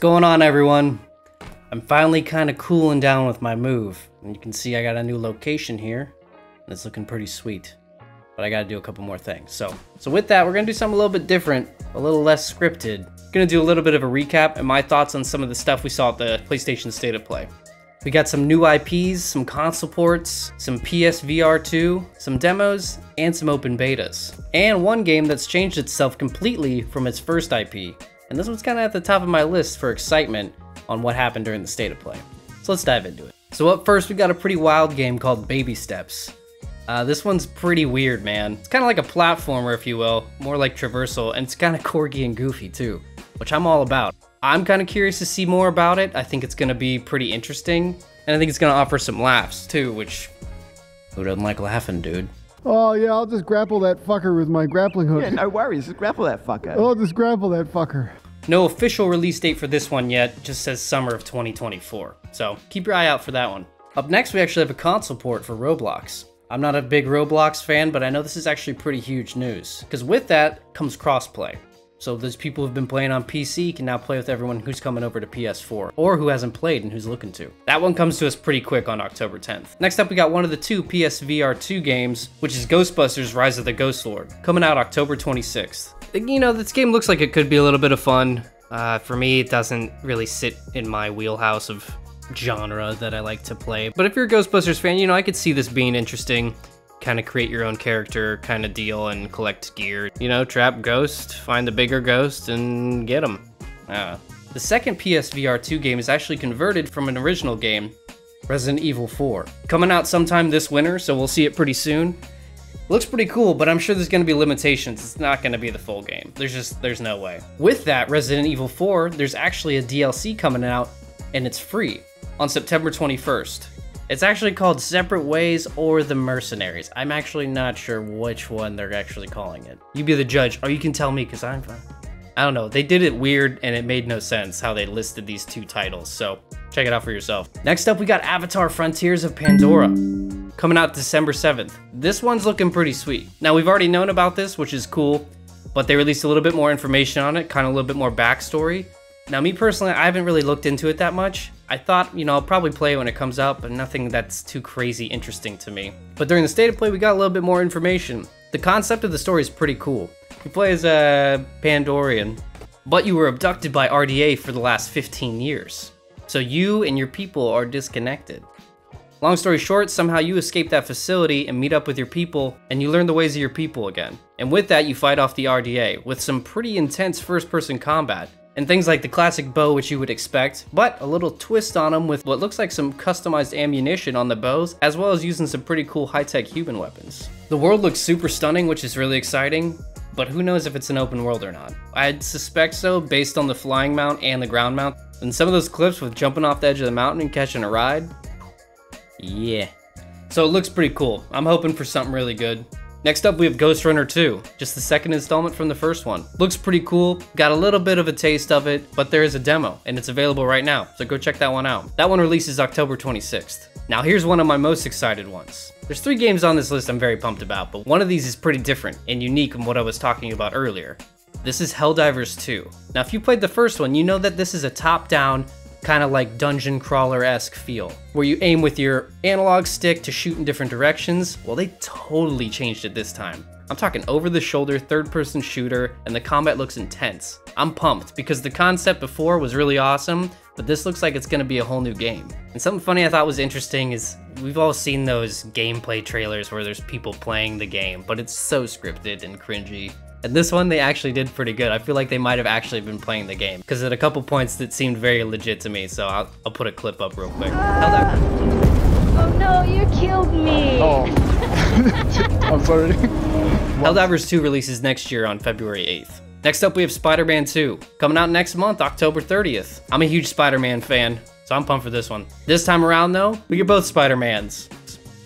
going on, everyone? I'm finally kind of cooling down with my move. And you can see I got a new location here. And it's looking pretty sweet. But I gotta do a couple more things. So with that, we're gonna do something a little bit different, a little less scripted. Gonna do a little bit of a recap and my thoughts on some of the stuff we saw at the PlayStation State of Play. We got some new IPs, some console ports, some PSVR 2, some demos, and some open betas. And one game that's changed itself completely from its first IP. And this one's kind of at the top of my list for excitement on what happened during the State of Play. So let's dive into it. So up first, we got a pretty wild game called Baby Steps. This one's pretty weird, man. It's kind of like a platformer, if you will, more like traversal, and it's kind of quirky and goofy too, which I'm all about. I'm kind of curious to see more about it. I think it's gonna be pretty interesting, and I think it's gonna offer some laughs too, which, who doesn't like laughing, dude? Oh yeah, I'll just grapple that fucker with my grappling hook. Yeah, no worries, just grapple that fucker. I'll just grapple that fucker. No official release date for this one yet, just says summer of 2024. So keep your eye out for that one. Up next, we actually have a console port for Roblox. I'm not a big Roblox fan, but I know this is actually pretty huge news, because with that comes crossplay. So those people who've been playing on PC can now play with everyone who's coming over to PS4, or who hasn't played and who's looking to. That one comes to us pretty quick on October 10th. Next up, we got one of the two PSVR 2 games, which is Ghostbusters Rise of the Ghost Lord, coming out October 26th. You know, this game looks like it could be a little bit of fun. For me, it doesn't really sit in my wheelhouse of genre that I like to play. But if you're a Ghostbusters fan, you know, I could see this being interesting. Kind of create your own character kind of deal and collect gear. You know, trap ghost, find the bigger ghost, and get them. The second PSVR 2 game is actually converted from an original game, Resident Evil 4. Coming out sometime this winter, so we'll see it pretty soon. Looks pretty cool, but I'm sure there's going to be limitations. It's not going to be the full game. There's no way. With that, Resident Evil 4, there's actually a DLC coming out, and it's free on September 21st. It's actually called Separate Ways or The Mercenaries. I'm actually not sure which one they're actually calling it. You be the judge, or you can tell me, because I don't know. They did it weird, and it made no sense how they listed these two titles, so check it out for yourself. Next up, we got Avatar Frontiers of Pandora, coming out December 7th. This one's looking pretty sweet. Now, we've already known about this, which is cool, but they released a little bit more information on it, kind of a little bit more backstory. Now, me personally, I haven't really looked into it that much. I thought, you know, I'll probably play it when it comes out, but nothing that's too crazy interesting to me. But during the State of Play, we got a little bit more information. The concept of the story is pretty cool. You play as a Pandorian, but you were abducted by RDA for the last 15 years. So you and your people are disconnected. Long story short, somehow you escape that facility and meet up with your people, and you learn the ways of your people again. And with that, you fight off the RDA with some pretty intense first-person combat. And things like the classic bow, which you would expect, but a little twist on them with what looks like some customized ammunition on the bows, as well as using some pretty cool high-tech human weapons. The world looks super stunning, which is really exciting, but who knows if it's an open world or not. I'd suspect so based on the flying mount and the ground mount. And some of those clips with jumping off the edge of the mountain and catching a ride, yeah. So it looks pretty cool. I'm hoping for something really good. Next up, we have Ghost Runner 2, just the second installment from the first one. Looks pretty cool, got a little bit of a taste of it, but there is a demo, and it's available right now, so go check that one out. That one releases October 26th. Now here's one of my most excited ones. There's 3 games on this list I'm very pumped about, but one of these is pretty different and unique from what I was talking about earlier. This is Helldivers 2. Now if you played the first one, you know that this is a top-down, kind of like dungeon crawler-esque feel, where you aim with your analog stick to shoot in different directions. Well, they totally changed it this time. I'm talking over-the-shoulder, third-person shooter, and the combat looks intense. I'm pumped, because the concept before was really awesome, but this looks like it's gonna be a whole new game. And something funny I thought was interesting is, we've all seen those gameplay trailers where there's people playing the game, but it's so scripted and cringy. And this one, they actually did pretty good. I feel like they might have actually been playing the game, because at a couple points that seemed very legit to me, so I'll put a clip up real quick. Oh no, you killed me! Oh. I'm sorry. Helldivers 2 releases next year on February 8th. Next up, we have Spider-Man 2, coming out next month, October 30th. I'm a huge Spider-Man fan, so I'm pumped for this one. This time around, though, we get both Spider-Mans.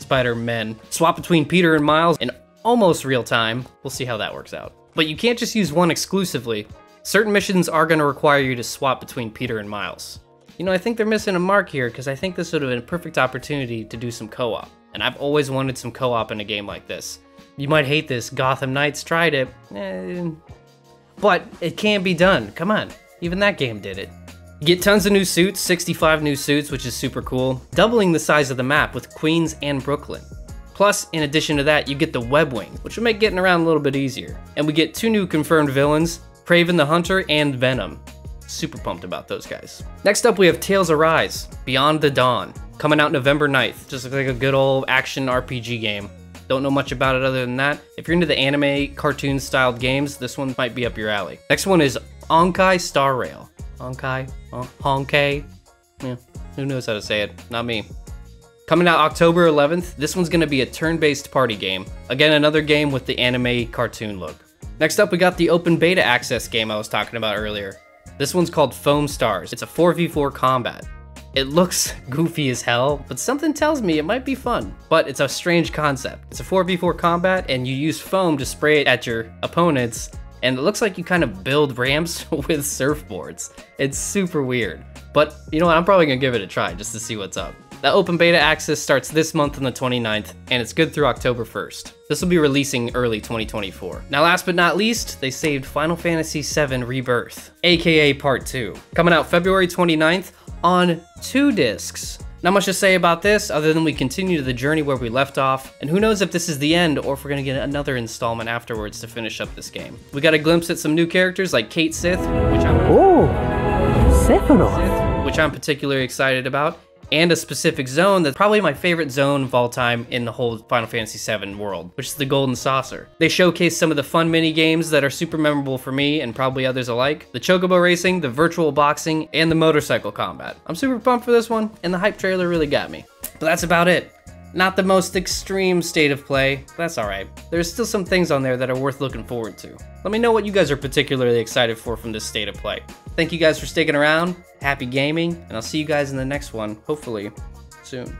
Spider-Men. Swap between Peter and Miles in almost real time. We'll see how that works out. But you can't just use one exclusively. Certain missions are going to require you to swap between Peter and Miles. You know, I think they're missing a mark here, because I think this would have been a perfect opportunity to do some co-op. And I've always wanted some co-op in a game like this. You might hate this, Gotham Knights tried it. But it can be done, come on. Even that game did it. You get tons of new suits, 65 new suits, which is super cool, doubling the size of the map with Queens and Brooklyn. Plus, in addition to that, you get the Web Wing, which will make getting around a little bit easier. And we get 2 new confirmed villains, Kraven the Hunter and Venom. Super pumped about those guys. Next up, we have Tales Arise, Beyond the Dawn, coming out November 9th. Just looks like a good old action RPG game. Don't know much about it other than that. If you're into the anime cartoon styled games, this one might be up your alley. Next one is Honkai Star Rail. Honkai? Yeah, who knows how to say it? Not me. Coming out October 11th, this one's gonna be a turn-based party game. Again, another game with the anime cartoon look. Next up, we got the open beta access game I was talking about earlier. This one's called Foam Stars. It's a 4v4 combat. It looks goofy as hell, but something tells me it might be fun. But it's a strange concept. It's a 4v4 combat, and you use foam to spray it at your opponents, and it looks like you kind of build ramps with surfboards. It's super weird. But you know what, I'm probably gonna give it a try just to see what's up. The open beta access starts this month on the 29th, and it's good through October 1st. This will be releasing early 2024. Now last but not least, they saved Final Fantasy VII Rebirth, aka Part 2, coming out February 29th on 2 discs. Not much to say about this other than we continue the journey where we left off, and who knows if this is the end or if we're gonna get another installment afterwards to finish up this game. We got a glimpse at some new characters like Cait Sith, which I'm particularly excited about, and a specific zone that's probably my favorite zone of all time in the whole Final Fantasy VII world, which is the Golden Saucer. They showcase some of the fun mini games that are super memorable for me and probably others alike. The chocobo racing, the virtual boxing, and the motorcycle combat. I'm super pumped for this one, and the hype trailer really got me. But that's about it. Not the most extreme state of play, but that's alright. There's still some things on there that are worth looking forward to. Let me know what you guys are particularly excited for from this state of play. Thank you guys for sticking around, happy gaming, and I'll see you guys in the next one, hopefully soon.